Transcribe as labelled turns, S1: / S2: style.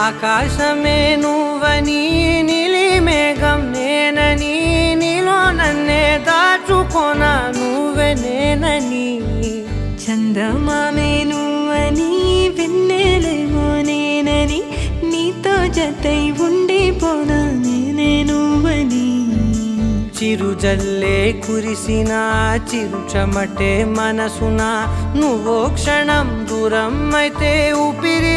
S1: ఆకాశమే నువ్వని నీలి మేఘం నేనని నీలో నన్నే దాచుకోన నువ్వే నేనని
S2: చందమామే నువ్వని వెన్నెలేమో నేనని నీతో జతై ఉండిపోనా నేనే నువ్వని
S1: చిరుజల్లే కురిసిన చిరు చెమటే మనసున నువ్వో క్షణం దూరం అయితే ఊపిరి